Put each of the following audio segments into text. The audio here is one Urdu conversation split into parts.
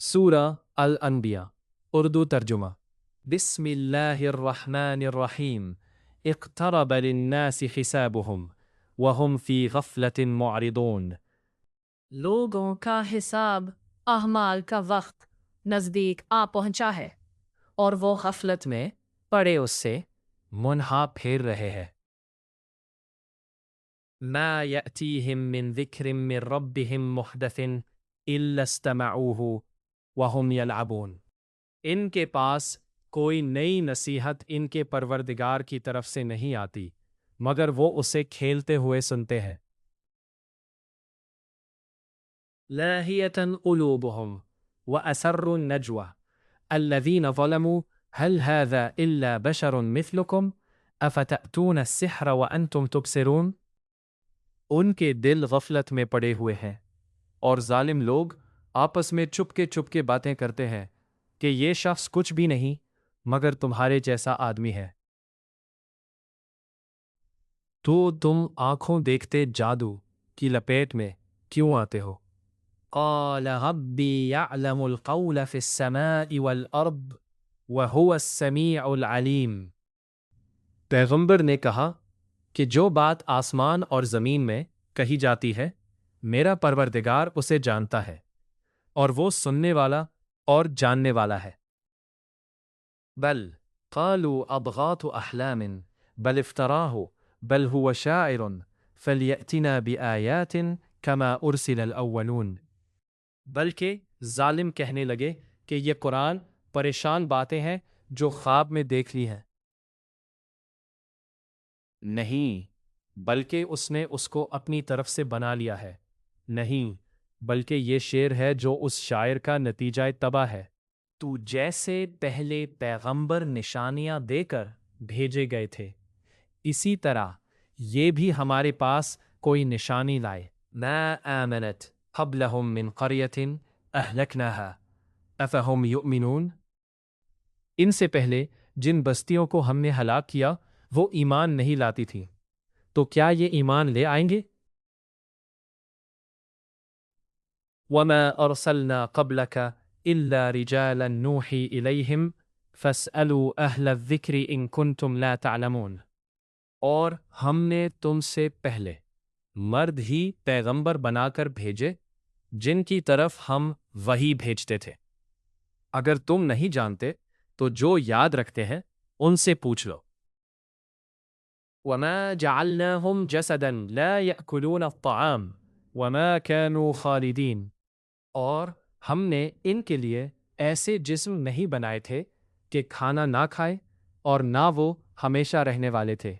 سورہ الانبیاء اردو ترجمہ بسم اللہ الرحمن الرحیم اقترب للناس حسابهم وهم فی غفلة معرضون۔ لوگوں کا حساب اعمال کا وقت نزدیک آ پہنچا ہے اور وہ غفلت میں پڑے اس سے منہا پھیر رہے ہیں۔ ما یأتیہم من ذکر من ربہم محدث الا استمعوہ وہم یلعبون۔ ان کے پاس کوئی نئی نصیحت ان کے پروردگار کی طرف سے نہیں آتی مگر وہ اسے کھیلتے ہوئے سنتے ہیں۔ لاہیۃ قلوبہم واسروا النجوى الذین ظلموا هل هذا الا بشر مثلکم افتأتون السحر وانتم تبصرون۔ ان کے دل غفلت میں پڑے ہوئے ہیں اور ظالم لوگ آپس میں چپ کے باتیں کرتے ہیں کہ یہ شخص کچھ بھی نہیں مگر تمہارے جیسا آدمی ہے۔ تو تم آنکھوں دیکھتے جادو کی لپیٹ میں کیوں آتے ہو؟ قال ربی یعلم القول فی السماء والارض وہو السمیع العلیم۔ پیغمبر نے کہا کہ جو بات آسمان اور زمین میں کہی جاتی ہے میرا پروردگار اسے جانتا ہے اور وہ سننے والا اور جاننے والا ہے۔ بل قالوا اضغاث احلام بل افتراہ بل هو شاعر فلیأتنا بآیات کما ارسل الاولون۔ بلکہ ظالم کہنے لگے کہ یہ قرآن پریشان باتیں ہیں جو خواب میں دیکھ لی ہیں۔ نہیں بلکہ اس نے اس کو اپنی طرف سے بنا لیا ہے۔ نہیں بلکہ یہ شعر ہے جو اس شاعر کا نتیجہ طبع ہے۔ تو جیسے پہلے پیغمبر نشانیاں دے کر بھیجے گئے تھے اسی طرح یہ بھی ہمارے پاس کوئی نشانی لائے۔ ما آمنت قبلہم من قریۃ اہلکناها افہم یؤمنون۔ ان سے پہلے جن بستیوں کو ہم نے ہلاک کیا وہ ایمان نہیں لاتی تھیں تو کیا یہ ایمان لے آئیں گے؟ وما ارسلنا قبلك الا رجالا نوحی الیہم فاسألوا اہل الذکر ان کنتم لا تعلمون۔ اور ہم نے تم سے پہلے مرد ہی پیغمبر بنا کر بھیجے جن کی طرف ہم وحی بھیجتے تھے، اگر تم نہیں جانتے تو جو یاد رکھتے ہیں ان سے پوچھ لو۔ وما جعلناهم جسدا لا يأكلون الطعام وما كانوا خالدين۔ اور ہم نے ان کے لیے ایسے جسم نہیں بنائے تھے کہ کھانا نہ کھائے اور نہ وہ ہمیشہ رہنے والے تھے۔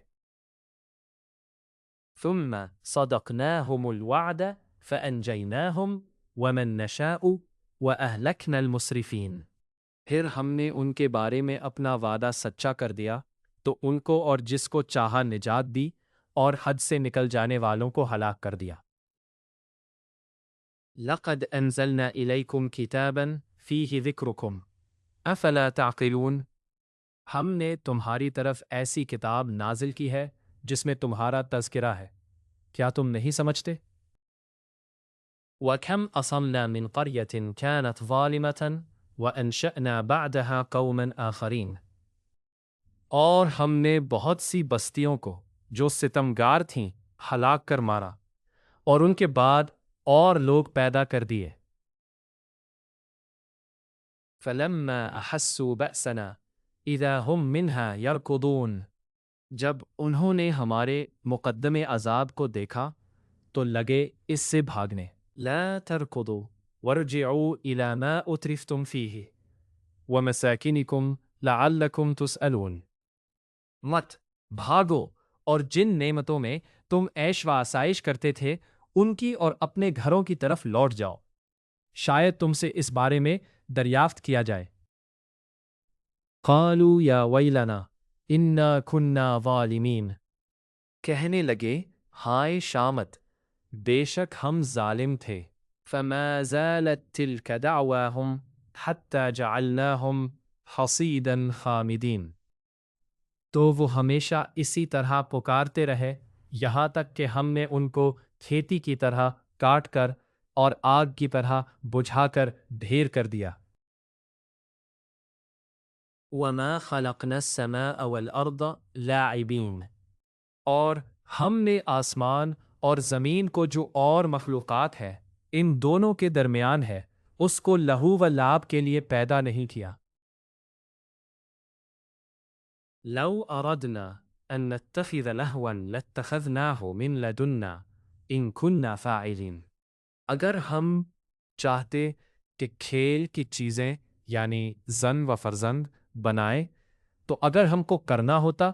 ثم صدقناهم الوعد فأنجيناهم ومن نشاء وأهلكنا المسرفين۔ پھر ہم نے ان کے بارے میں اپنا وعدہ سچا کر دیا تو ان کو اور جس کو چاہا نجات دی اور حد سے نکل جانے والوں کو ہلاک کر دیا۔ لقد انزلنا الیکم کتابا فیہ ذکرکم افلا تعقلون۔ ہم نے تمہاری طرف ایسی کتاب نازل کی ہے جس میں تمہارا تذکرہ ہے، کیا تم نہیں سمجھتے؟ وَكَمْ أَصَمْنَا مِنْ قَرْيَةٍ كَانَتْ ظَالِمَةً وَأَنشَأْنَا بَعْدَهَا قَوْمًا آخَرِينَ۔ اور ہم نے بہت سی بستیوں کو جو ستمگار تھیں ہلاک کر مارا اور ان کے بعد اور لوگ پیدا کر دیے۔ فَلَمَّا أَحَسُّوا بَأْسَنَا إِذَا هُمْ مِنْهَا يَرْكُضُونَ۔ جب انہوں نے ہمارے مقدم عذاب کو دیکھا تو لگے اس سے بھاگنے۔ لا تركضوا وارجعوا إلى ما أترفتم فيه ومساكنكم لعلكم تسألون۔ مت بھاگو اور جن نعمتوں میں تم عیش و آسائش کرتے تھے ان کی اور اپنے گھروں کی طرف لوٹ جاؤ، شاید تم سے اس بارے میں دریافت کیا جائے۔ قالوا یا ویلنا انا کنا ظالمین۔ کہنے لگے ہائے شامت، بے شک ہم ظالم تھے۔ فما زالت تلک دعواہم حتی جعلناہم حصیدا خامدین۔ تو وہ ہمیشہ اسی طرح پکارتے رہے یہاں تک کہ ہم نے ان کو کھیتی کی طرح کاٹ کر اور آگ کی طرح بجھا کر ڈھیر کر دیا۔ وَمَا خَلَقْنَا السَّمَاءَ وَالْأَرْضَ لَاعِبِينَ، اور ہم نے آسمان اور زمین کو جو اور مخلوقات ہے ان دونوں کے درمیان ہے اس کو لہو و لعب کے لیے پیدا نہیں کیا۔ لو اردنا ان نتخذ لہوا لاتخذناہ من لدنا ان كنا فاعلین، اگر ہم چاہتے کہ کھیل کی چیزیں یعنی زن و فرزند بنائیں تو اگر ہم کو کرنا ہوتا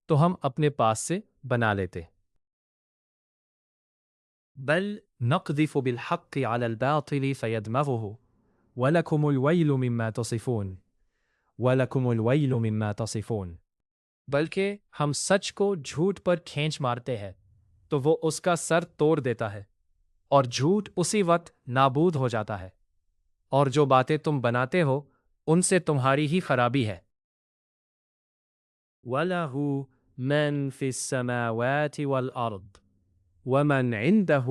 تو ہم اپنے پاس سے بنا لیتے۔ بل نقذف بالحق على الباطل فيدمغه ولكم الويل مما تصفون وَلَكُمُ الْوَيْلُ مِمَّا تَصِفُونَ، بلکہ ہم سچ کو جھوٹ پر کھینچ مارتے ہیں تو وہ اس کا سر توڑ دیتا ہے اور جھوٹ اسی وقت نابود ہو جاتا ہے، اور جو باتیں تم بناتے ہو ان سے تمہاری ہی خرابی ہے۔ وَلَهُ مَن فِي السَّمَاوَاتِ وَالْأَرْضِ وَمَنْ عِندَهُ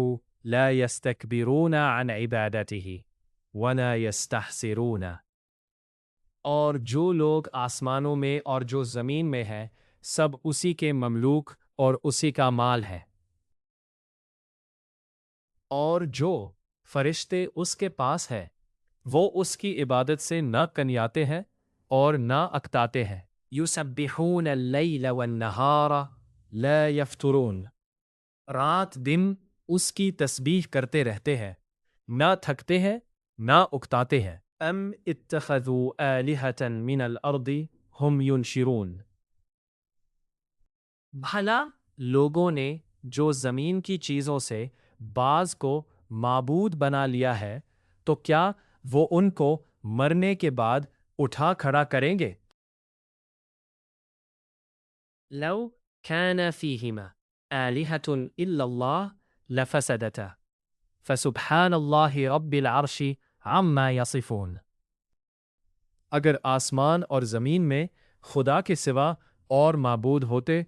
لَا يَسْتَكْبِرُونَ عَنْ عِبَادَتِهِ وَلَا يَسْتَحْسِرُونَ، اور جو لوگ آسمانوں میں اور جو زمین میں ہیں سب اسی کے مملوک اور اسی کا مال ہے، اور جو فرشتے اس کے پاس ہے وہ اس کی عبادت سے نہ کنیاتے ہیں اور نہ اکتاتے ہیں۔ یسبحون اللیل والنہار لا یفترون، رات دن اس کی تسبیح کرتے رہتے ہیں، نہ تھکتے ہیں نہ اکتاتے ہیں۔ ام اتخذوا آلہۃ من الارض ہم ینشرون، بھلا لوگوں نے جو زمین کی چیزوں سے بعض کو معبود بنا لیا ہے تو کیا وہ ان کو مرنے کے بعد اٹھا کھڑا کریں گے؟ لو كان فيهما آلهة إلا الله لفسدتا فسبحان الله رب العرش عما يصفون، اگر آسمان اور زمین میں خدا کے سوا اور معبود ہوتے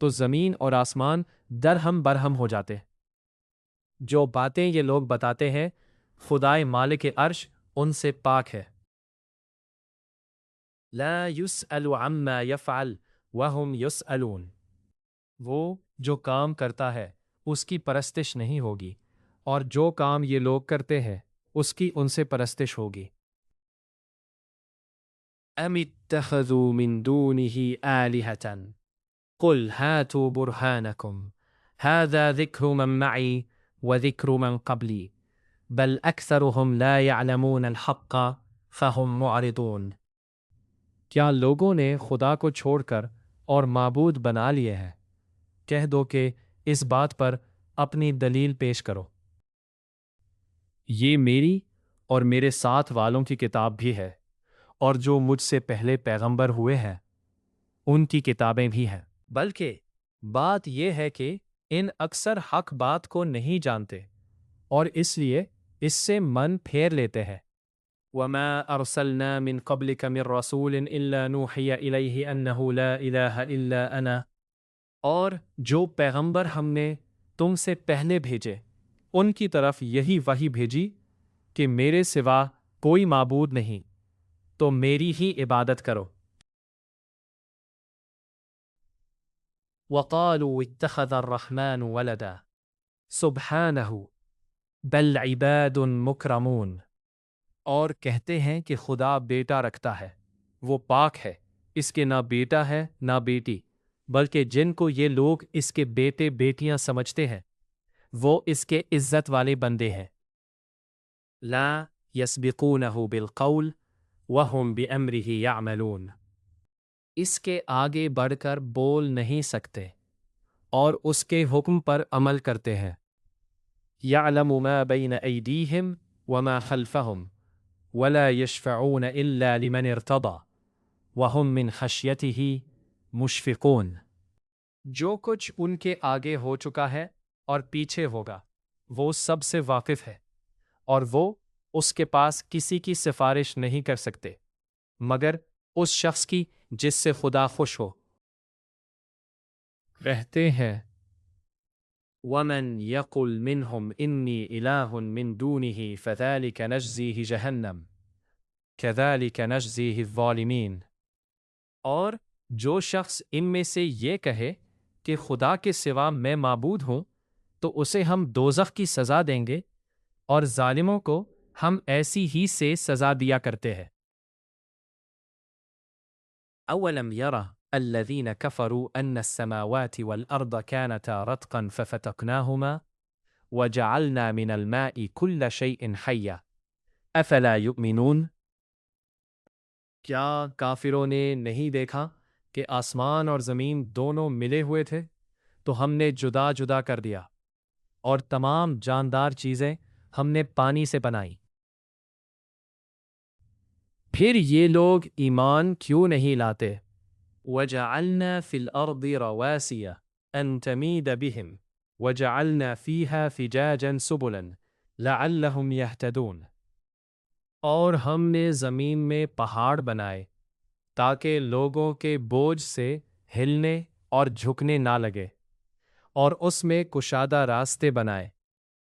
تو زمین اور آسمان درہم برہم ہو جاتے۔ جو باتیں یہ لوگ بتاتے ہیں خدائے مالک عرش ان سے پاک ہے۔ لا يسأل عما يفعل وهم يسألون، وہ جو کام کرتا ہے اس کی پرستش نہیں ہوگی اور جو کام یہ لوگ کرتے ہیں اس کی ان سے پرستش ہوگی۔ ام اتخذوا من دونه آلهة قل هاتوا برهانكم هذا ذكر من معي وذكر من قبلي بل أكثرهم لا يعلمون الحق فهم معرضون، کیا لوگوں نے خدا کو چھوڑ کر اور معبود بنا لیے ہیں؟ کہہ دو کہ اس بات پر اپنی دلیل پیش کرو۔ یہ میری اور میرے ساتھ والوں کی کتاب بھی ہے، اور جو مجھ سے پہلے پیغمبر ہوئے ہیں ان کی کتابیں بھی ہیں، بلکہ بات یہ ہے کہ ان اکثر حق بات کو نہیں جانتے اور اس لیے اس سے من پھیر لیتے ہیں۔ وَمَا أَرْسَلْنَا مِن قَبْلِكَ مِن رَّسُولٍ إِلَّا نُوحِيَ إِلَيْهِ أَنَّهُ لَا إِلَٰهَ إِلَّا أَنَا، اور جو پیغمبر ہم نے تم سے پہلے بھیجے ان کی طرف یہی وحی بھیجی کہ میرے سوا کوئی معبود نہیں تو میری ہی عبادت کرو۔ وَقَالُوا اتَّخَذَ الرَّحْمَنُ وَلَدًا سُبْحَانَهُ بَلْ عِبَادٌ مُكْرَمُونَ، اور کہتے ہیں کہ خدا بیٹا رکھتا ہے، وہ پاک ہے، اس کے نہ بیٹا ہے نہ بیٹی، بلکہ جن کو یہ لوگ اس کے بیٹے بیٹیاں سمجھتے ہیں وہ اس کے عزت والے بندے ہیں۔ لا يسبقونه بالقول وهم بأمره يعملون، اس کے آگے بڑھ کر بول نہیں سکتے اور اس کے حکم پر عمل کرتے ہیں۔ يعلم ما بين أيديهم وما خلفهم ولا يشفعون إلا لمن ارتضى وهم من خشيته مشفقون، جو کچھ ان کے آگے ہو چکا ہے اور پیچھے ہوگا وہ سب سے واقف ہے، اور وہ اس کے پاس کسی کی سفارش نہیں کر سکتے مگر اس شخص کی جس سے خدا خوش ہو۔ رہتے ہیں وَمَنْ يَقُلْ مِنْهُمْ إِنِّي إِلَٰهٌ مِّن دُونِهِ فَذَلِكَ نَجْزِيهِ جَهَنَّمَ كَذَلِكَ نَجْزِيهِ الظَّالِمِينَ۔ اور جو شخص ان میں سے یہ کہے کہ خدا کے سوا میں معبود ہوں تو اسے ہم دوزخ کی سزا دیں گے اور ظالموں کو ہم ایسی ہی سے سزا دیا کرتے ہیں۔ اولم يرى الذين كفروا ان السماوات والارض كانتا رتقا ففتقناهما وجعلنا من الماء كل شيء حي افلا يؤمنون۔ کیا کافروں نے نہیں دیکھا کہ آسمان اور زمین دونوں ملے ہوئے تھے تو ہم نے جدا جدا کر دیا اور تمام جاندار چیزیں ہم نے پانی سے بنائی؟ پھر یہ لوگ ایمان کیوں نہیں لاتے؟ وَجَعَلْنَا فِي الْأَرْضِ رَوَاسِيَ أَن تَمِيدَ بِهِمْ وَجَعَلْنَا فِيهَا فِجَاجًا سُبُلًا لَعَلَّهُمْ يَهْتَدُونَ۔ اور ہم نے زمین میں پہاڑ بنائے تاکہ لوگوں کے بوجھ سے ہلنے اور جھکنے نہ لگے، اور اس میں کشادہ راستے بنائے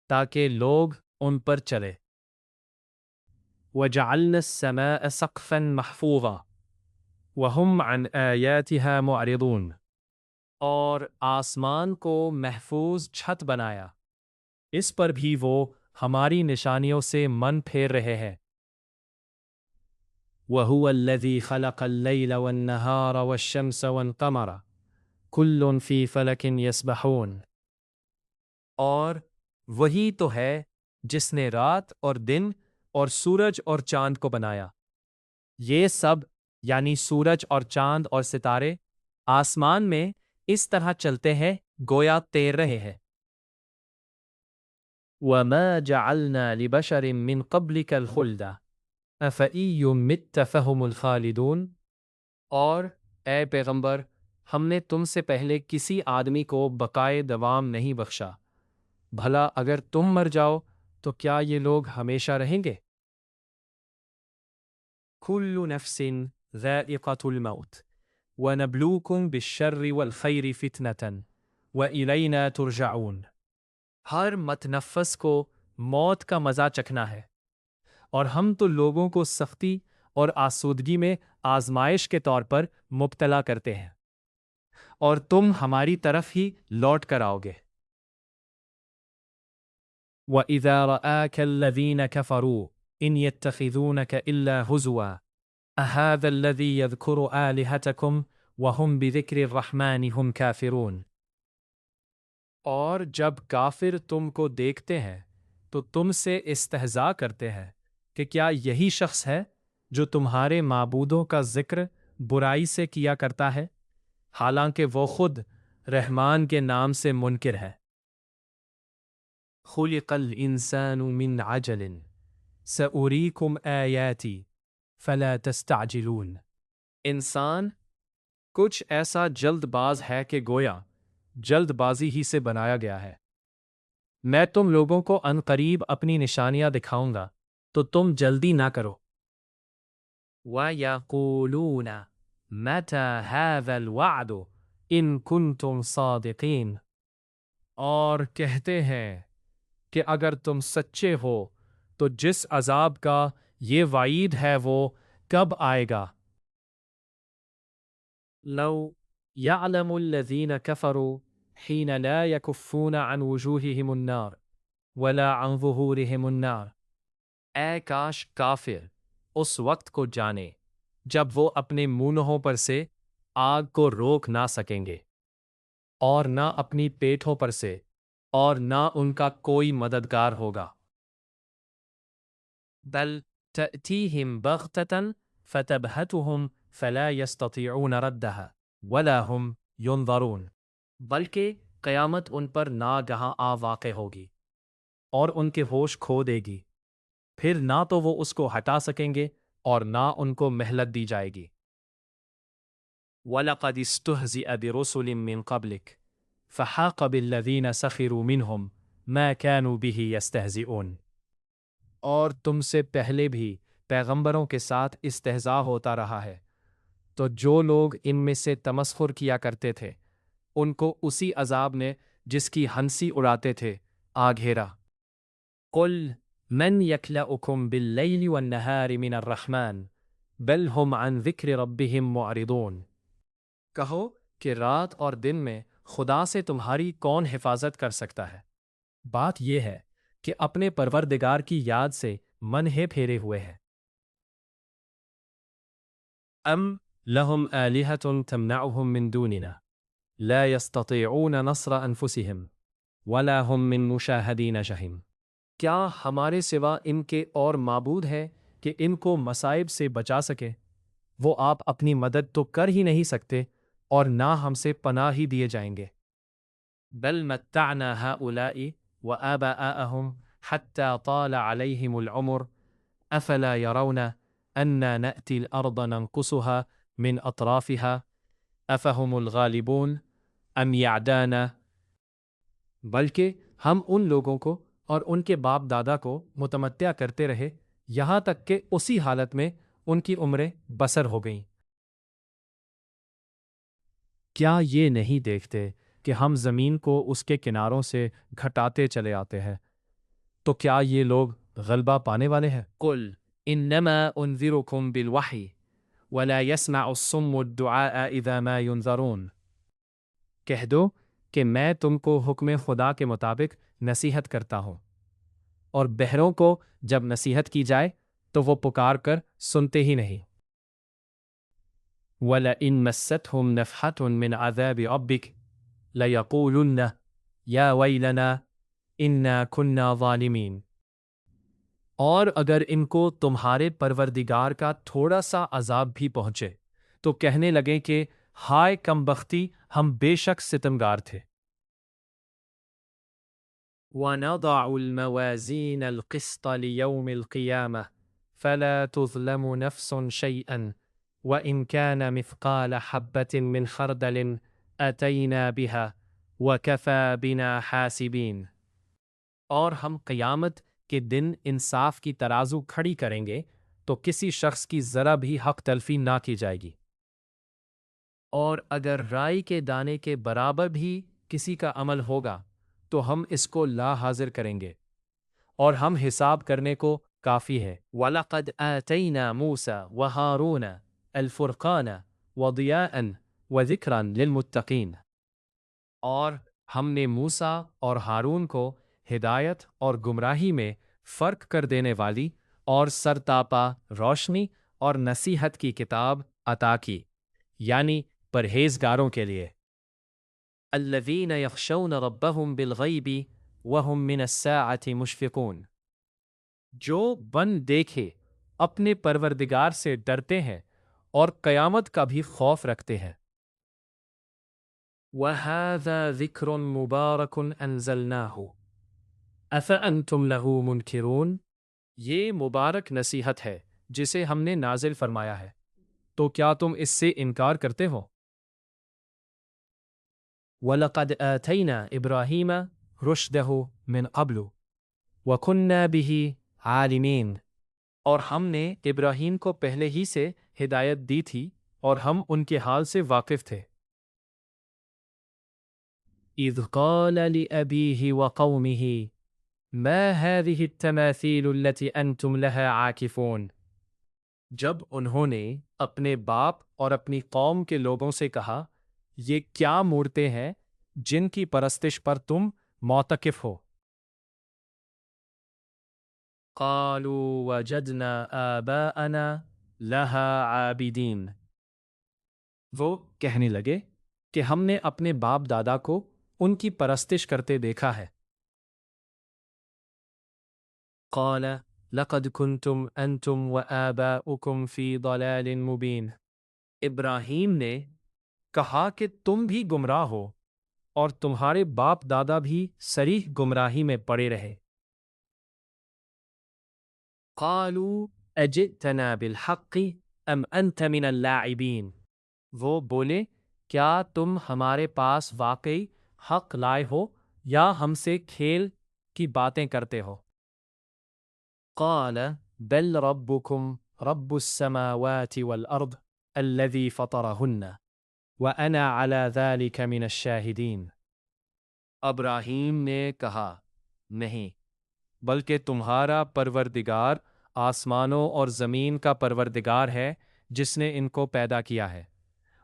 تاکہ لوگ ان پر چلے۔ وَجَعَلْنَا السَّمَاءَ سَقْفًا مَحْفُوظًا وَهُمْ عَنْ آيَاتِهَا مُعْرِضُونَ۔ اور آسمان کو محفوظ چھت بنایا، اس پر بھی وہ ہماری نشانیوں سے من پھیر رہے ہیں۔ وَهُوَ الَّذِي خَلَقَ اللَّيْلَ وَالنَّهَارَ وَالشَّمْسَ وَالْقَمَرَ كُلٌّ فِي فَلَكٍ يَسْبَحُونَ۔ اور وہی تو ہے جس نے رات اور دن اور سورج اور چاند کو بنایا، یہ سب یعنی سورج اور چاند اور ستارے آسمان میں اس طرح چلتے ہیں گویا تیر رہے ہیں۔ وَمَا جَعَلْنَا لِبَشَرٍ مِّن قَبْلِكَ الْخُلْدَ أَفَإِن مِتَّ فَهُمُ الْخَالِدُونَ۔ اور اے پیغمبر، ہم نے تم سے پہلے کسی آدمی کو بقائے دوام نہیں بخشا، بھلا اگر تم مر جاؤ تو کیا یہ لوگ ہمیشہ رہیں گے؟ كُلُّ نَفْسٍ ذَائِقَةُ الْمَوْتِ وَنَبْلُوكُم بِالشَّرِّ وَالْخَيْرِ فِتْنَةً وَإِلَيْنَا تُرْجَعُونَ۔ ہر متنفس کو موت کا مزہ چکھنا ہے، اور ہم تو لوگوں کو سختی اور آسودگی میں آزمائش کے طور پر مبتلا کرتے ہیں، اور تم ہماری طرف ہی لوٹ کر آؤ گے۔ وَإِذَا رَآكَ الَّذِينَ كَفَرُوا إِنْ يَتَّخِذُونَكَ إِلَّا هُزُوًا أَهَذَا الَّذِي يَذْكُرُ آلِهَتَكُمْ وَهُمْ بِذِكْرِ الرَّحْمَنِ هُمْ كَافِرُونَ۔ اور جب کافر تم کو دیکھتے ہیں تو تم سے استہزاء کرتے ہیں کہ کیا یہی شخص ہے جو تمہارے معبودوں کا ذکر برائی سے کیا کرتا ہے، حالانکہ وہ خود رحمان کے نام سے منکر ہے۔ خُلِقَ الْإِنسَانُ مِنْ عَجَلٍ سَأُرِيكُمْ آيَاتِي فَلَا تَسْتَعْجِلُونَ۔ انسان کچھ ایسا جلد باز ہے کہ گویا جلد بازی ہی سے بنایا گیا ہے۔ میں تم لوگوں کو عن قریب اپنی نشانیاں دکھاؤں گا تو تم جلدی نہ کرو۔ وَيَقُولُونَ مَتَى هَذَا الْوَعْدُ إِن كُنتُمْ صَادِقِينَ۔ اور کہتے ہیں کہ اگر تم سچے ہو تو جس عذاب کا یہ وعید ہے وہ کب آئے گا؟ لو يعلم الذين كفروا حين لا يكفون عن وجوههم النار ولا عن ظهورهم النار۔ اے کاش کافر اس وقت کو جانے جب وہ اپنے منہوں پر سے آگ کو روک نہ سکیں گے، اور نہ اپنی پیٹھوں پر سے، اور نہ ان کا کوئی مددگار ہوگا۔ بل تأتيهم بغتة فتبهتهم فلا يستطيعون ردها ولا هم ينظرون۔ بلکہ قیامت ان پر ناگہاں آ واقع ہوگی اور ان کے ہوش کھو دے گی، پھر نہ تو وہ اس کو ہٹا سکیں گے اور نہ ان کو مہلت دی جائے گی۔ وَلَقَدِ اسْتُهْزِئَ بِرُسُلٍ مِّن قَبْلِكَ فَحَاقَ بِالَّذِينَ سَخِرُوا مِنْهُمْ مَا كَانُوا بِهِ يَسْتَهْزِئُونَ۔ اور تم سے پہلے بھی پیغمبروں کے ساتھ استہزاء ہوتا رہا ہے، تو جو لوگ ان میں سے تمسخر کیا کرتے تھے ان کو اسی عذاب نے جس کی ہنسی اڑاتے تھے آ گھیرا۔ قل من یکلؤکم باللیل والنہار من الرحمن بل ہم عن ذکر ربہم معرضون۔ کہو کہ رات اور دن میں خدا سے تمہاری کون حفاظت کر سکتا ہے؟ بات یہ ہے کہ اپنے پروردگار کی یاد سے منہ پھیرے ہوئے ہیں۔ ام لہم آلہۃ تمنعہم من دوننا لا یستطیعون نصر انفسہم ولا ہم من مشاہدین شہیم۔ کیا ہمارے سوا ان کے اور معبود ہیں کہ ان کو مصائب سے بچا سکے؟ وہ آپ اپنی مدد تو کر ہی نہیں سکتے اور نہ ہم سے پناہ ہی دیے جائیں گے۔ بل متعنا ہؤلاء وآباءهم حتى طال عليهم العمر افلا يرون أنا نأتي الأرض ننقصها من أطرافها أفهم الغالبون أم يعدانا۔ بلکہ ہم ان لوگوں کو اور ان کے باپ دادا کو متمتع کرتے رہے یہاں تک کہ اسی حالت میں ان کی عمریں بسر ہو گئیں۔ کیا یہ نہیں دیکھتے کہ ہم زمین کو اس کے کناروں سے گھٹاتے چلے آتے ہیں؟ تو کیا یہ لوگ غلبہ پانے والے ہیں؟ قل انما انذرکم بالوحی ولا يسمع الصم الدعاء اذا ما ينذرون۔ کہہ دو کہ میں تم کو حکم خدا کے مطابق نصیحت کرتا ہوں، اور بہروں کو جب نصیحت کی جائے تو وہ پکار کر سنتے ہی نہیں۔ وَلَئِن مَسَّتْهُمْ نَفْحَةٌ مِّنْ عَذَابِ رَبِّكَ لَيَقُولُنَّ يَا وَيْلَنَا إِنَّا كُنَّا ظَالِمِينَ۔ اور اگر ان کو تمہارے پروردگار کا تھوڑا سا عذاب بھی پہنچے تو کہنے لگیں کہ ہائے کم بختی، ہم بے شک ستمگار تھے۔ وَنَضَعُ الْمَوَازِينَ الْقِسْطَ لِيَوْمِ الْقِيَامَةِ فَلَا تُظْلَمُ نَفْسٌ شَيْئًا وَإِنْ كَانَ مِثْقَالَ حَبَّةٍ مِّنْ خَرْدَلٍ أَتَيْنَا بِهَا وَكَفَى بِنَا حَاسِبِينَ۔ اور ہم قیامت کے دن انصاف کی ترازو کھڑی کریں گے تو کسی شخص کی ذرا بھی حق تلفی نہ کی جائے گی، اور اگر رائی کے دانے کے برابر بھی کسی کا عمل ہوگا تو ہم اس کو لا حاضر کریں گے، اور ہم حساب کرنے کو کافی ہے۔ وَلَقَدْ آتَيْنَا مُوسَى وَهَارُونَ الْفُرْقَانَ وَضِيَاءً وَذِكْرًا لِلْمُتَّقِينَ۔ اور ہم نے موسیٰ اور ہارون کو ہدایت اور گمراہی میں فرق کر دینے والی اور سرتاپا روشنی اور نصیحت کی کتاب عطا کی، یعنی پرہیزگاروں کے لیے۔ الذین یخشون ربہم بالغیب وہم من الساعۃ مشفقون۔ جو بن دیکھے اپنے پروردگار سے ڈرتے ہیں اور قیامت کا بھی خوف رکھتے ہیں۔ وَهَذَا ذِكْرٌ مُبَارَكٌ أَنزَلْنَاهُ أَفَأَنْتُمْ لَهُ مُنْكِرُونَ۔ یہ مبارک نصیحت ہے جسے ہم نے نازل فرمایا ہے، تو کیا تم اس سے انکار کرتے ہو؟ وَلَقَدْ آتَيْنَا إِبْرَاهِيمَ رُشْدَهُ مِنْ قَبْلُ وَكُنَّا بِهِ عَالِمِينَ۔ اور ہم نے ابراہیم کو پہلے ہی سے ہدایت دی تھی اور ہم ان کے حال سے واقف تھے۔ إِذْ قَالَ لِأَبِيهِ وَقَوْمِهِ مَا هَذِهِ التَّمَاثِيلُ الَّتِي أَنْتُمْ لَهَا عَاكِفُونَ۔ جب انہوں نے اپنے باپ اور اپنی قوم کے لوگوں سے کہا، یہ کیا مورتیں ہیں جن کی پرستش پر تم معتکف ہو؟ قَالُوا وَجَدْنَا آبَاءَنَا لَهَا عَابِدِينَ۔ وہ کہنے لگے کہ ہم نے اپنے باپ دادا کو ان کی پرستش کرتے دیکھا ہے۔ قال لقد كنتم انتم وآباؤكم في ضلال مبين۔ ابراہیم نے کہا کہ تم بھی گمراہ ہو اور تمہارے باپ دادا بھی صریح گمراہی میں پڑے رہے۔ قالوا اجئتنا بالحق ام انت من اللاعبین۔ وہ بولے، کیا تم ہمارے پاس واقعی حق لائے ہو یا ہم سے کھیل کی باتیں کرتے ہو؟ قال بل ربكم رب السماوات والأرض الذي فطرهن وأنا على ذلك من الشاهدين۔ ابراہیم نے کہا نہیں، بلکہ تمہارا پروردگار آسمانوں اور زمین کا پروردگار ہے جس نے ان کو پیدا کیا ہے،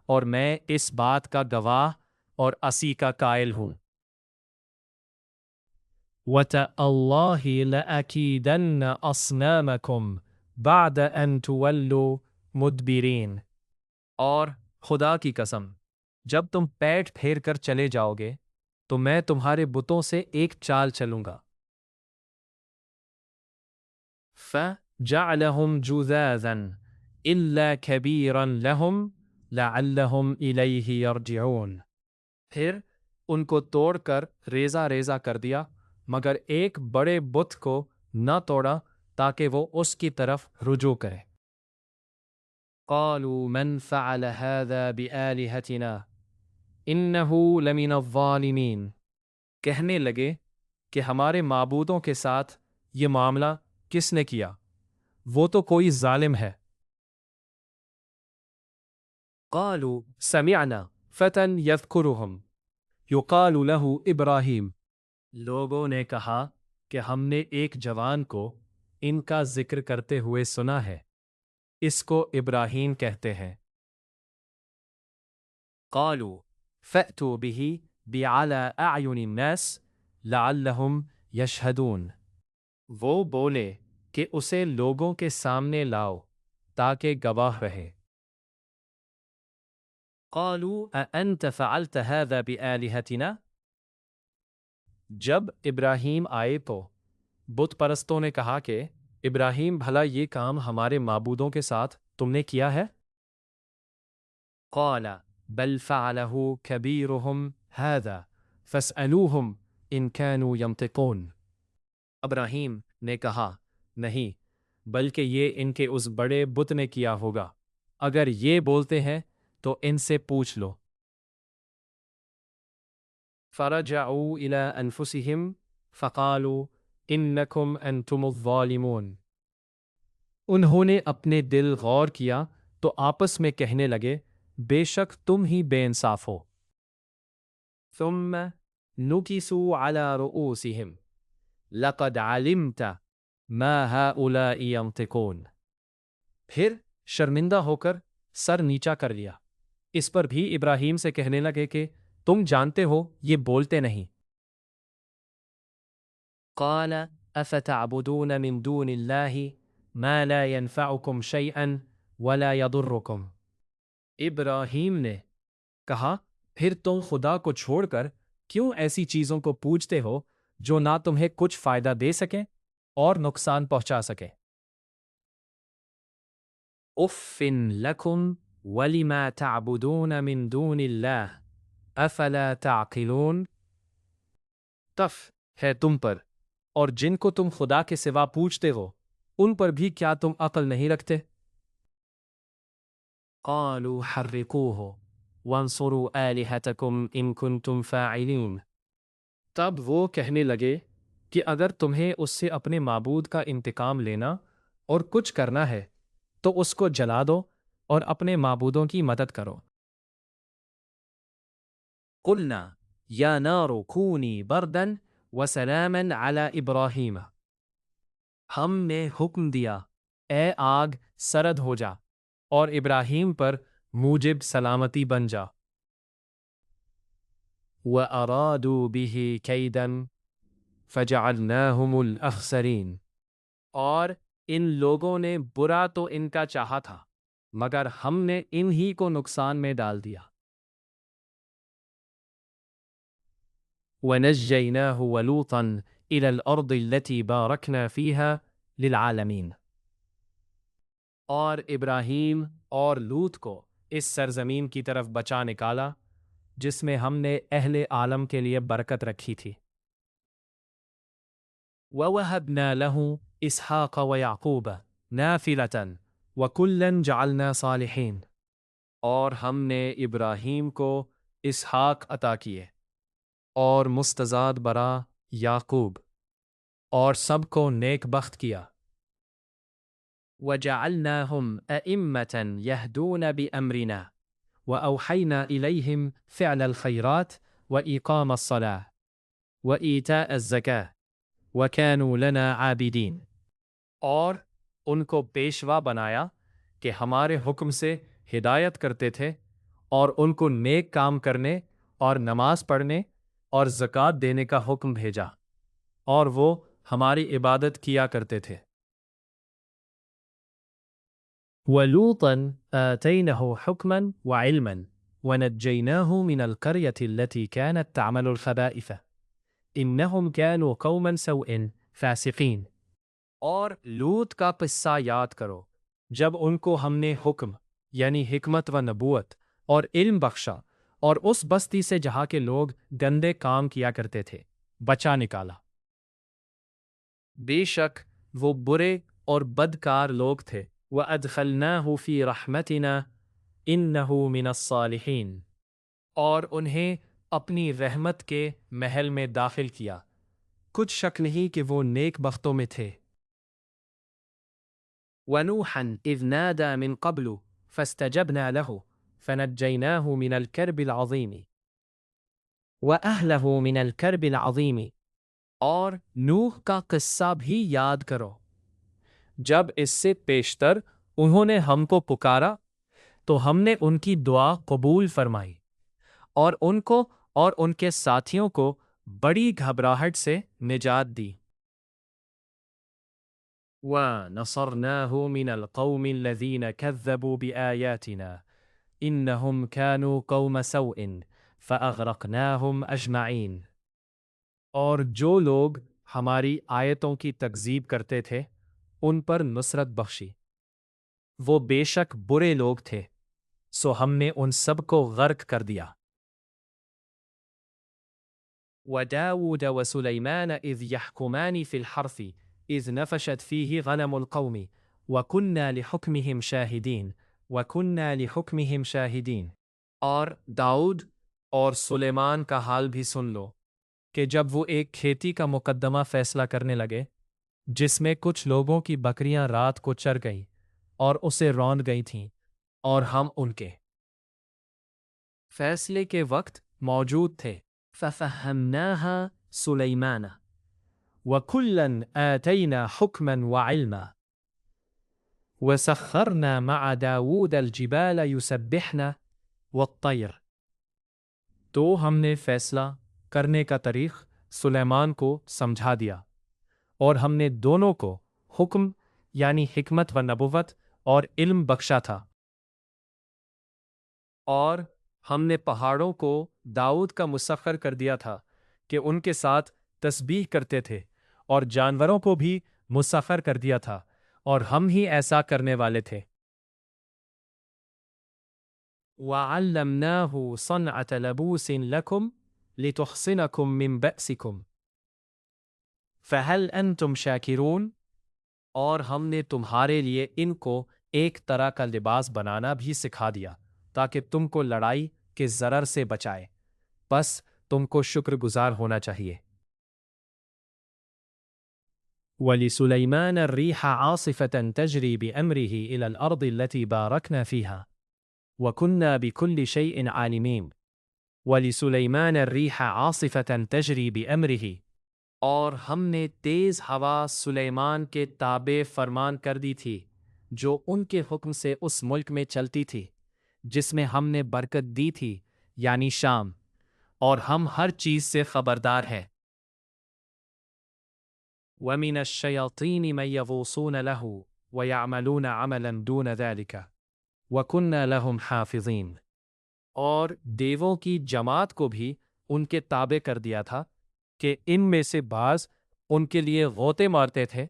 اور میں اس بات کا گواہ اور اسی کا قائل ہوں۔ وَتَاللَّهِ لَأَكِيدَنَّ أَصْنَامَكُمْ بَعْدَ أَن تُوَلُّوا مُدْبِرِينَ، اور خدا کی قسم، جب تم پیٹ پھیر کر چلے جاؤ گے تو میں تمہارے بتوں سے ایک چال چلوں گا۔ فَجَعَلَهُمْ جُذَاذًا إِلَّا كَبِيرًا لَهُمْ لَعَلَّهُمْ إِلَيْهِ يَرْجِعُونَ، پھر ان کو توڑ کر ریزہ ریزہ کر دیا، مگر ایک بڑے بت کو نہ توڑا تاکہ وہ اس کی طرف رجوع کرے۔ قالوا من فعل هذا بآلهتنا انه لمن الظالمین، کہنے لگے کہ ہمارے معبودوں کے ساتھ یہ معاملہ کس نے کیا، وہ تو کوئی ظالم ہے۔ قالوا سمعنا فتى يذكرهم يقال له ابراہیم، لوگوں نے کہا کہ ہم نے ایک جوان کو ان کا ذکر کرتے ہوئے سنا ہے، اس کو ابراہیم کہتے ہیں۔ قالوا فأتوا به على أعين الناس لعلهم يشهدون، وہ بولے کہ اسے لوگوں کے سامنے لاؤ تاکہ گواہ رہے۔ قالوا أأنت فعلت هذا بآلهتنا، جب ابراہیم آئے تو بت پرستوں نے کہا کہ ابراہیم بھلا یہ کام ہمارے معبودوں کے ساتھ تم نے کیا ہے؟ قال بل فعله كبيرهم هذا فاسألوهم إن كانوا ينطقون، ابراہیم نے کہا نہیں، بلکہ یہ ان کے اس بڑے بت نے کیا ہوگا، اگر یہ بولتے ہیں تو ان سے پوچھ لو۔ فرجعوا إلى أنفسهم فقالوا إنكم أنتم الظالمون، انہوں نے اپنے دل غور کیا تو آپس میں کہنے لگے بے شک تم ہی بے انصاف ہو۔ ثم نكسوا على رؤوسهم لقد علمت ما هؤلاء ينطقون، پھر شرمندہ ہو کر سر نیچا کر لیا، اس پر بھی ابراہیم سے کہنے لگے کہ تم جانتے ہو یہ بولتے نہیں۔ قال افتعبدون من دون الله ما لا ينفعكم شيئا ولا يضركم، ابراہیم نے کہا پھر تم خدا کو چھوڑ کر کیوں ایسی چیزوں کو پوجتے ہو جو نہ تمہیں کچھ فائدہ دے سکیں اور نقصان پہنچا سکیں۔ اف لکم ولما تعبدون من دون اللہ افلا تعقلون، تف ہے تم پر اور جن کو تم خدا کے سوا پوچھتے ہو ان پر بھی کیا تم عقل نہیں رکھتے؟ قالوا حرقوه وانصروا آلهتكم ان کنتم فاعلین، تب وہ کہنے لگے کہ اگر تمہیں اس سے اپنے معبود کا انتقام لینا اور کچھ کرنا ہے تو اس کو جلا دو اور اپنے معبودوں کی مدد کرو۔ قلنا یا نار کونی بردا وسلاما علی ابراہیم، ہم نے حکم دیا اے آگ سرد ہو جا اور ابراہیم پر موجب سلامتی بن جا۔ وَأَرَادُوا بِهِ كَيْدًا فَجَعَلْنَاهُمُ الْأَخْسَرِينَ، اور ان لوگوں نے برا تو ان کا چاہا تھا مگر ہم نے انہی کو نقصان میں ڈال دیا۔ وَنَجَّيْنَاهُ وَلُوطًا إِلَى الْأَرْضِ الَّتِي بَارَكْنَا فِيهَا لِلْعَالَمِينَ، اور ابراہیم اور لوط کو اس سرزمین کی طرف بچا نکالا جس میں ہم نے اہل عالم کے لیے برکت رکھی تھی۔ وَوَهَبْنَا لَهُ إِسْحَاقَ وَيَعْقُوبَ نَافِلَةً وَكُلًّا جَعَلْنَا صَالِحِينَ، اور ہم نے ابراہیم کو اسحاق عطا کیے اور مستزاد برا یعقوب، اور سب کو نیک بخت کیا۔ وَجَعَلْنَاهُمْ أَئِمَّةً يَهْدُونَ بِأَمْرِنَا وَأَوْحَيْنَا إِلَيْهِمْ فِعْلَ الْخَيْرَاتِ وَإِقَامَ الصَّلَاةِ، وإيتاء الزكاة وكانوا لنا عابدين. اور ان کو پیشوا بنایا کہ ہمارے حکم سے ہدایت کرتے تھے، اور ان کو نیک کام کرنے اور نماز پڑھنے اور زکوٰۃ دینے کا حکم بھیجا، اور وہ ہماری عبادت کیا کرتے تھے۔ وَلُوطًا آتَيْنَهُ حُكْمًا وَعِلْمًا وَنَجَّيْنَاهُ مِنَ الْقَرْيَةِ الَّتِي كَانَتْ تَعْمَلُ الْخَبَائِثَ إِنَّهُمْ كَانُوا قَوْمًا سَوْءٍ فَاسِقِينَ۔ اور لوط کا قصہ یاد کرو جب ان کو ہم نے حکم یعنی حکمت و نبوت اور علم بخشا، اور اس بستی سے جہاں کے لوگ گندے کام کیا کرتے تھے بچا نکالا۔ بے شک وہ برے اور بدکار لوگ تھے۔ وَأَدْخَلْنَاهُ فِي رَحْمَتِنَا إِنَّهُ مِنَ الصَّالِحِينَ، اور انہیں اپنی رحمت کے محل میں داخل کیا، کچھ شک نہیں کہ وہ نیک بختوں میں تھے۔ وَنُوحًا إِذْ نَادَى مِن قَبْلُ فَاسْتَجَبْنَا لَهُ فَنَجَّيْنَاهُ مِنَ الْكَرْبِ الْعَظِيمِ وَأَهْلَهُ مِنَ الْكَرْبِ الْعَظِيمِ۔ اور نوح کا قصہ بھی یاد کرو جب اس سے پیشتر انہوں نے ہم کو پکارا تو ہم نے ان کی دعا قبول فرمائی، اور ان کو اور ان کے ساتھیوں کو بڑی گھبراہٹ سے نجات دی۔ وَنَصَرْنَاهُ مِنَ الْقَوْمِ الَّذِينَ كَذَّبُوا بِآيَاتِنَا إِنَّهُمْ كَانُوا قَوْمَ سَوْءٍ فَأَغْرَقْنَاهُمْ أَجْمَعِينَ۔ اور جو لوگ ہماری آیتوں کی تکذیب کرتے تھے ان پر نصرت بخشی، وہ بے شک برے لوگ تھے، سو ہم نے ان سب کو غرق کر دیا۔ وَدَاوُدَ وَسُلَيْمَانَ إِذْ يَحْكُمَانِ فِي الْحَرْثِ إِذْ نَفَشَتْ فِيهِ غَنَمُ الْقَوْمِ وَكُنَّا لِحُكْمِهِمْ شَاهِدِينَ۔ اور داؤد اور سلیمان کا حال بھی سن لو کہ جب وہ ایک کھیتی کا مقدمہ فیصلہ کرنے لگے جس میں کچھ لوگوں کی بکریاں رات کو چر گئیں اور اسے روند گئی تھیں، اور ہم ان کے فیصلے کے وقت موجود تھے۔ فَفَهَّمْنَاهَا سُلَيْمَانَ وَكُلًّا آتَيْنَا حُكْمًا وَعِلْمًا وَسَخَّرْنَا مَعَ دَاوُودَ الْجِبَالَ يُسَبِّحْنَ وَالطَّيْرَ۔ تو ہم نے فیصلہ کرنے کا طریق سلیمان کو سمجھا دیا، اور ہم نے دونوں کو حکم یعنی حکمت و نبوت اور علم بخشا تھا۔ اور ہم نے پہاڑوں کو داؤد کا مسخر کر دیا تھا کہ ان کے ساتھ تسبیح کرتے تھے، اور جانوروں کو بھی مسخر کر دیا تھا، اور ہم ہی ایسا کرنے والے تھے۔ وَعَلَّمْنَاهُ صَنْعَةَ لَبُوسٍ لَكُمْ لِتُحْصِنَكُمْ مِنْ بَأْسِكُمْ فَهَلْ أَنْتُمْ شَاكِرُونَ۔ اور ہم نے تمہارے لیے ان کو ایک طرح کا لباس بنانا بھی سکھا دیا تاکہ تم کو لڑائی کے ضرر سے بچائے، بس تم کو شکر گزار ہونا چاہیے۔ وَلِسُلَيْمَانَ الرِّيحَ عَاصِفَةً تَجْرِي بِأَمْرِهِ إِلَى الْأَرْضِ الَّتِي بَارَكْنَا فِيهَا وَكُنَّا بِكُلِّ شَيْءٍ عَالِمِينَ۔ وَلِسُلَيْمَانَ الرِّيحَ عَاصِفَةً تَجْرِي بِأَمْرِهِ، اور ہم نے تیز ہوا سلیمان کے تابع فرمان کر دی تھی جو ان کے حکم سے اس ملک میں چلتی تھی جس میں ہم نے برکت دی تھی یعنی شام، اور ہم ہر چیز سے خبردار ہیں۔ وَمِنَ الشَّيَاطِينِ مَن يَغُوصُونَ لَهُ وَيَعْمَلُونَ عَمَلًا دُونَ ذَلِكَ وَكُنَّا لَهُمْ حَافِظِينَ۔ اور دیووں کی جماعت کو بھی ان کے تابع کر دیا تھا کہ ان میں سے بعض ان کے لیے غوطے مارتے تھے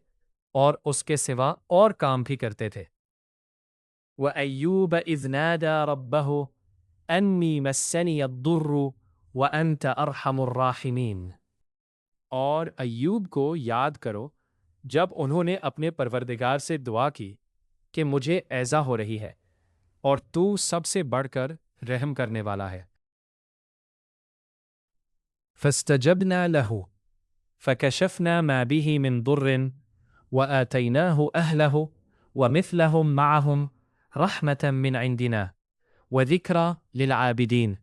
اور اس کے سوا اور کام بھی کرتے تھے۔ وَأَيُّوبَ إِذْ نَادَى رَبَّهُ أَنِّي مَسَّنِيَ الضُّرُّ وَأَنْتَ أَرْحَمُ الرَّاحِمِينَ۔ اور ایوب کو یاد کرو جب انہوں نے اپنے پروردگار سے دعا کی کہ مجھے ایذا ہو رہی ہے، اور تو سب سے بڑھ کر رحم کرنے والا ہے۔ فَاسْتَجَبْنَا لَهُ فَكَشَفْنَا مَا بِهِ مِنْ ضُرٍّ وَآتَيْنَاهُ أَهْلَهُ وَمِثْلَهُمْ مَعَهُمْ رَحْمَةً مِّنْ عِنْدِنَا وَذِكْرَى لِلْعَابِدِينَ۔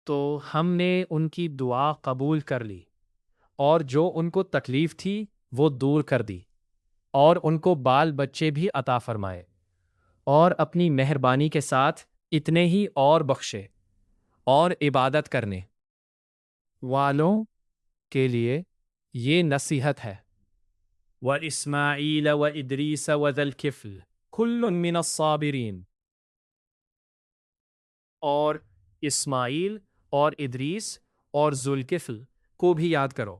تو ہم نے ان کی دعا قبول کر لی اور جو ان کو تکلیف تھی وہ دور کر دی، اور ان کو بال بچے بھی عطا فرمائے، اور اپنی مہربانی کے ساتھ اتنے ہی اور بخشے، اور عبادت کرنے والوں کے لیے یہ نصیحت ہے۔ وَإِسْمَاعِيلَ وَإِدْرِيسَ وَذَا الْكِفْلِ كُلٌّ مِّنَ الصَّابِرِينَ، اور اسماعیل اور ادریس اور ذوالکفل کو بھی یاد کرو،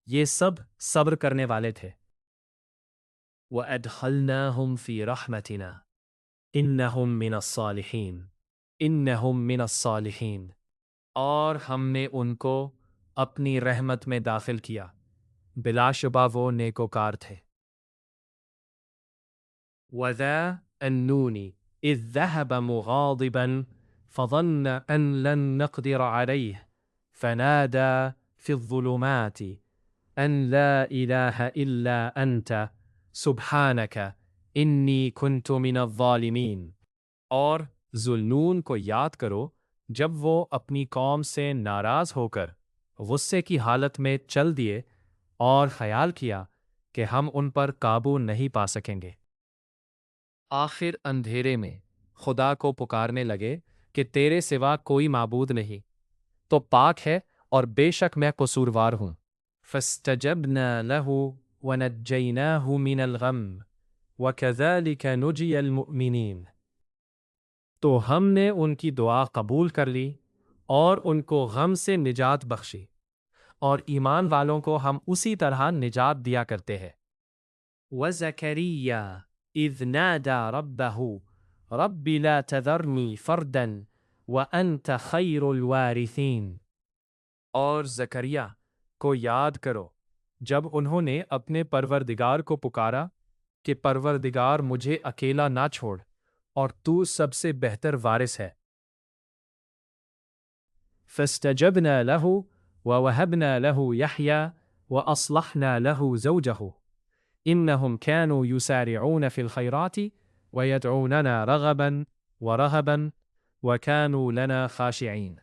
یہ سب صبر کرنے والے تھے۔ وَأَدْخَلْنَاهُمْ فِي رَحْمَتِنَا إِنَّهُمْ مِنَ الصَّالِحِينَ إِنَّهُمْ مِنَ الصَّالِحِينَ، اور ہم نے ان کو اپنی رحمت میں داخل کیا، بلا شبہ وہ نیکوکار تھے۔ وَذَا النُّونِ إِذ ذَهَبَ مُغَاضِبًا فَظَنَّ أَن لَّن نَّقْدِرَ عَلَيْهِ فَنَادَى فِي الظُّلُمَاتِ أَن لَّا إِلَٰهَ إِلَّا أَنتَ سُبْحَانَكَ إِنِّي كُنتُ مِنَ الظَّالِمِينَ، اور ذوالنون کو یاد کرو جب وہ اپنی قوم سے ناراض ہو کر غصے کی حالت میں چل دیے اور خیال کیا کہ ہم ان پر قابو نہیں پا سکیں گے۔ آخر اندھیرے میں خدا کو پکارنے لگے کہ تیرے سوا کوئی معبود نہیں، تو پاک ہے اور بے شک میں قصوروار ہوں۔ فَاسْتَجَبْنَا لَهُ وَنَجَّيْنَاهُ مِنَ الْغَمِّ وَكَذَلِكَ نُجْزِي الْمُؤْمِنِينَ، تو ہم نے ان کی دعا قبول کر لی اور ان کو غم سے نجات بخشی، اور ایمان والوں کو ہم اسی طرح نجات دیا کرتے ہیں۔ وَزَكَرِيَّا إِذْ نَادَى رَبَّهُ رَبِّ لَا تَذَرْنِي فَرْدًا وَأَنْتَ خَيْرُ الْوَارِثِينَ، اور زکریا کو یاد کرو جب انہوں نے اپنے پروردگار کو پکارا کہ پروردگار مجھے اکیلا نہ چھوڑ، اور تو سب سے بہتر وارث ہے۔ فَاسْتَجَبْنَا لَهُ وَوَهَبْنَا لَهُ يَحْيَىٰ وَأَصْلَحْنَا لَهُ زَوْجَهُ إِنَّهُمْ كَانُوا يُسَارِعُونَ فِي الْخَيْرَاتِ وَيَدْعُونَنَا رَغَبًا وَرَهَبًا وَكَانُوا لَنَا خَاشِعِينَ،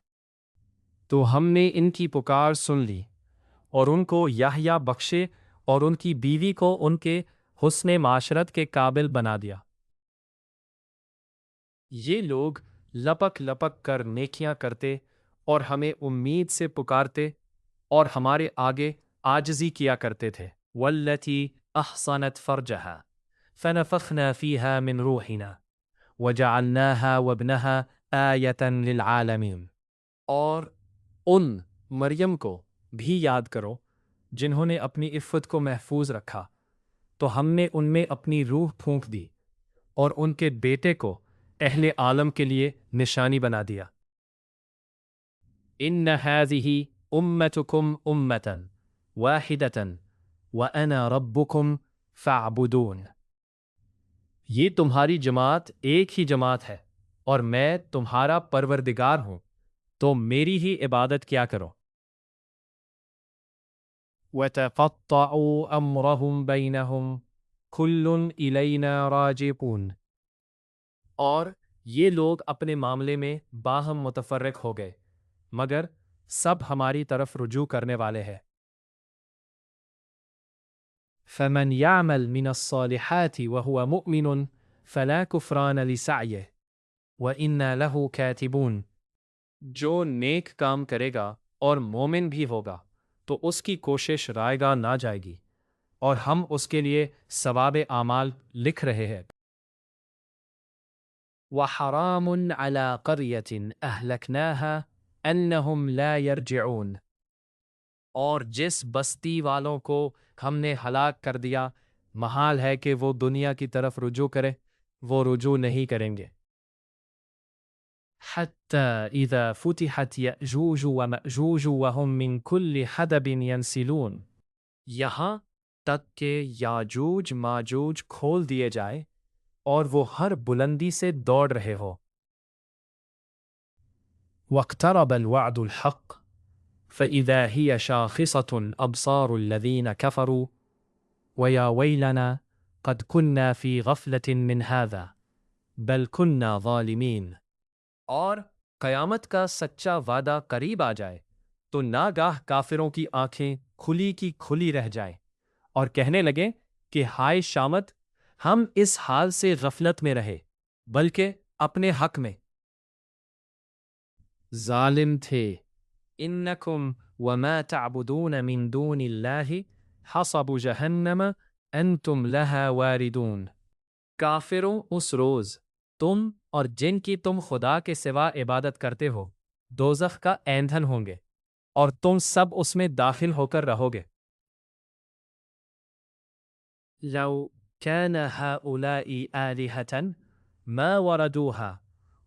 تو ہم نے ان کی پکار سن لی اور ان کو یحییٰ بخشے اور ان کی بیوی کو ان کے حسن معاشرت کے قابل بنا دیا۔ یہ لوگ لپک لپک کر نیکیاں کرتے اور ہمیں امید سے پکارتے اور ہمارے آگے عاجزی کیا کرتے تھے۔ والتی احصنت فرجها فنفخنا فيها من روحنا وجعلناها وابنها آية للعالمين، اور ان مریم کو بھی یاد کرو جنہوں نے اپنی عفت کو محفوظ رکھا، تو ہم نے ان میں اپنی روح پھونک دی اور ان کے بیٹے کو اہل عالم کے لیے نشانی بنا دیا۔ ان هذه امتکم امۃ واحدۃ وانا ربکم فاعبدون، یہ تمہاری جماعت ایک ہی جماعت ہے اور میں تمہارا پروردگار ہوں، تو میری ہی عبادت کیا کرو۔ وَتَقَطَّعُوا أَمْرَهُمْ بَيْنَهُمْ كُلٌّ إِلَيْنَا رَاجِعُونَ، اور یہ لوگ اپنے معاملے میں باہم متفرق ہو گئے مگر سب ہماری طرف رجوع کرنے والے ہیں۔ فَمَنْ يَعْمَلْ مِنَ الصَّالِحَاتِ وَهُوَ مُؤْمِنٌ فَلَا كُفْرَانَ لِسَعْيِهِ وَإِنَّا لَهُ كَاتِبُونَ، جو نیک کام کرے گا اور مومن بھی ہوگا تو اس کی کوشش رائے گاہ نہ جائے گی، اور ہم اس کے لیے ثواب اعمال لکھ رہے ہیں۔ وَحَرَامٌ عَلَىٰ قَرْيَةٍ أَهْلَكْنَاهَا أَنَّهُمْ لَا يَرْجِعُونَ، اور جس بستی والوں کو ہم نے ہلاک کر دیا محال ہے کہ وہ دنیا کی طرف رجوع کرے، وہ رجوع نہیں کریں گے۔ حَتَّى إِذَا فُتِحَتْ يَأْجُوجُ وَمَأْجُوجُ وَهُمْ مِنْ كُلِّ حَدَبٍ يَنْسِلُونَ، یہاں تک کہ یاجوج ماجوج کھول دیے جائے اور وہ ہر بلندی سے دوڑ رہے ہو۔ وَاقْتَرَبَ الْوَعْدُ الْحَقُّ فَإِذَا هِيَ شَاخِصَةٌ أَبْصَارُ الَّذِينَ كَفَرُوا وَيَا وَيْلَنَا قَدْ كُنَّا فِي غَفْلَةٍ مِّنْ هَذَا بَلْ كُنَّا ظَالِمِينَ، اور قیامت کا سچا وعدہ قریب آ جائے تو ناگاہ کافروں کی آنکھیں کھلی کی کھلی رہ جائیں اور کہنے لگیں کہ ہائے شامت، ہم اس حال سے غفلت میں رہے، بلکہ اپنے حق میں ظالم تھے۔ انکم وما تعبدون من دون اللہ حصب جہنم انتم لہا واردون۔ کافروں، اس روز تم اور جن کی تم خدا کے سوا عبادت کرتے ہو دوزخ کا ایندھن ہوں گے اور تم سب اس میں داخل ہو کر رہو گے۔ لو كان هؤلاء آلهة ما وردوها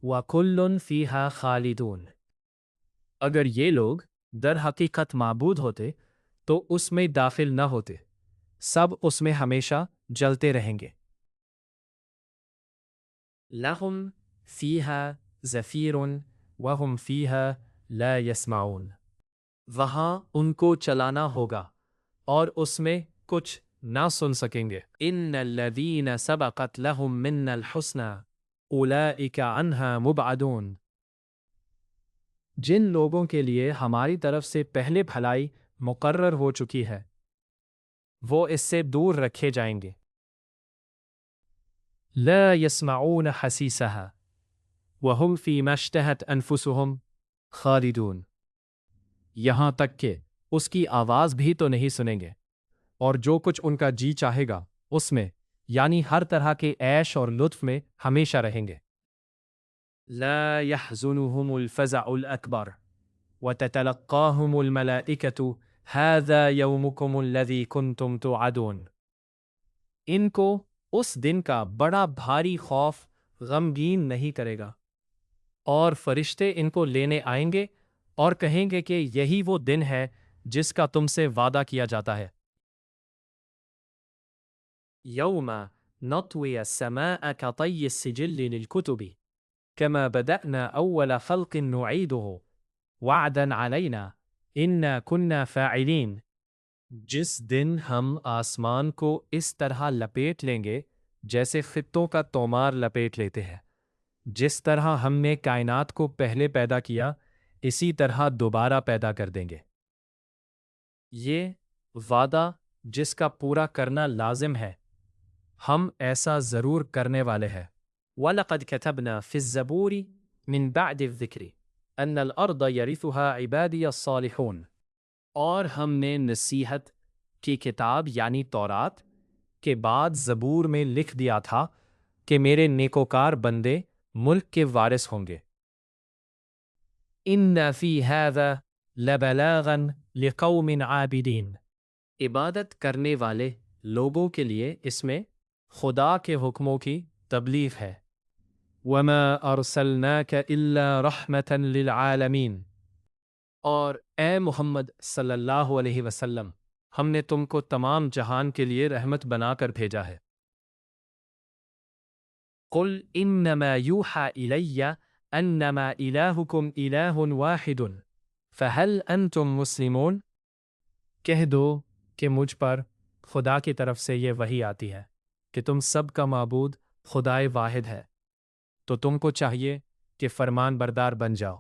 وكل فيها خالدون۔ اگر یہ لوگ در حقیقت معبود ہوتے تو اس میں داخل نہ ہوتے، سب اس میں ہمیشہ جلتے رہیں گے۔ لہم فیہا زفیر وہم فیہا لا یسمعون۔ وہاں ان کو چلانا ہوگا اور اس میں کچھ نہ سن سکیں گے۔ ان الذین سبقت لہم منا الحسنى اولئک عنہا مبعدون۔ جن لوگوں کے لیے ہماری طرف سے پہلے بھلائی مقرر ہو چکی ہے وہ اس سے دور رکھے جائیں گے۔ لا يسمعون حسیسها وهم فيما اشتهت انفسهم خالدون۔ یہاں تک کہ اس کی آواز بھی تو نہیں سنیں گے، اور جو کچھ ان کا جی چاہے گا اس میں، یعنی ہر طرح کے عیش اور لطف میں ہمیشہ رہیں گے۔ لا يحزنهم الفزع الأكبر وتتلقاهم الملائكة هذا يومكم الذي كنتم توعدون۔ ان کو اس دن کا بڑا بھاری خوف غمگین نہیں کرے گا، اور فرشتے ان کو لینے آئیں گے اور کہیں گے کہ یہی وہ دن ہے جس کا تم سے وعدہ کیا جاتا ہے۔ یوم نطوی السماء کطی السجل للکتب کما بدأنا اول خلق نعیدہ وعدا علینا انا کنا فاعلین۔ جس دن ہم آسمان کو اس طرح لپیٹ لیں گے جیسے خطوں کا تومار لپیٹ لیتے ہیں، جس طرح ہم نے کائنات کو پہلے پیدا کیا اسی طرح دوبارہ پیدا کر دیں گے۔ یہ وعدہ جس کا پورا کرنا لازم ہے، ہم ایسا ضرور کرنے والے ہیں۔ وَلَقَدْ كَتَبْنَا فِي الزَّبُورِ مِن بَعْدِ الذِّكْرِ أَنَّ الْأَرْضَ يَرِثُهَا عِبَادِيَ الصَّالِحُونَ۔ اور ہم نے نصیحت کی کتاب یعنی تورات کے بعد زبور میں لکھ دیا تھا کہ میرے نیکوکار بندے ملک کے وارث ہوں گے۔ إِنَّ فِي هَذَا لَبَلَاغًا لِقَوْمٍ عَابِدِينَ۔ عبادت کرنے والے لوگوں کے لیے اس میں خدا کے حکموں کی تبلیغ ہے۔ وَمَا أَرْسَلْنَاكَ إِلَّا رَحْمَةً لِلْعَالَمِينَ۔ اور اے محمد صلی اللہ علیہ وسلم، ہم نے تم کو تمام جہان کے لیے رحمت بنا کر بھیجا ہے۔ قُلْ إِنَّمَا يُوحَى إِلَيَّ أَنَّمَا إِلَٰهُكُمْ إِلَٰهٌ وَاحِدٌ فَهَلْ أَنْتُمْ مُسْلِمُونَ۔ کہہ دو کہ مجھ پر خدا کی طرف سے یہ وحی آتی ہے کہ تم سب کا معبود خدائے واحد ہے، تو تم کو چاہیے کہ فرمان بردار بن جاؤ۔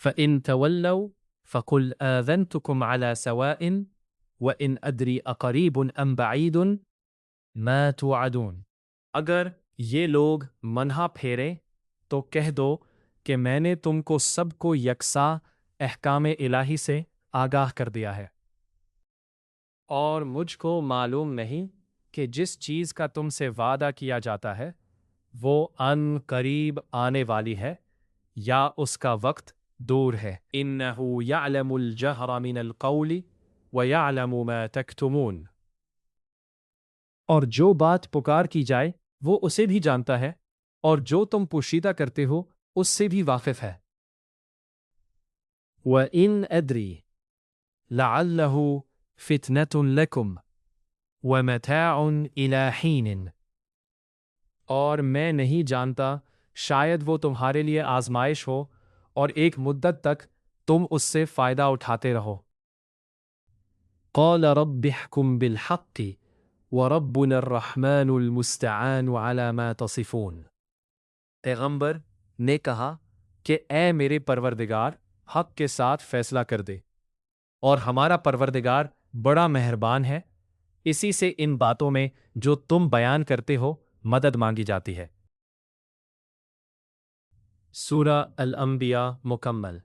فَإِن تَوَلَّوْا فَقُلْ آذَنْتُكُمْ عَلَى سَوَاءٍ وَإِنْ أَدْرِي أَقَرِيبٌ أَمْ بَعِيدٌ مَا تُوعَدُونَ۔ اگر یہ لوگ منہ پھیریں تو کہہ دو کہ میں نے تم کو سب کو یکساں احکام الہی سے آگاہ کر دیا ہے، اور مجھ کو معلوم نہیں کہ جس چیز کا تم سے وعدہ کیا جاتا ہے وہ ان قریب آنے والی ہے یا اس کا وقت دور ہے۔ اِنَّهُ يَعْلَمُ الْجَهْرَ مِنَ الْقَوْلِ وَيَعْلَمُ مَا تَكْتُمُونَ۔ اور جو بات پکار کی جائے وہ اسے بھی جانتا ہے، اور جو تم پوشیدہ کرتے ہو اس سے بھی واقف ہے۔ وَإِنْ أَدْرِي لَعَلَّهُ فِتْنَةٌ لَكُمْ وَمَتَاعٌ إِلَى حِينٍ۔ اور میں نہیں جانتا، شاید وہ تمہارے لیے آزمائش ہو اور ایک مدت تک تم اس سے فائدہ اٹھاتے رہو۔ قَالَ رَبِّ احْكُمْ بِالْحَقِّ وَرَبُّنَا الرَّحْمَنُ الْمُسْتَعَانُ عَلَى مَا تَصِفُونَ۔ پیغمبر نے کہا کہ اے میرے پروردگار، حق کے ساتھ فیصلہ کر دے، اور ہمارا پروردگار بڑا مہربان ہے، اسی سے ان باتوں میں جو تم بیان کرتے ہو مدد مانگی جاتی ہے۔ سورہ الانبیاء مکمل۔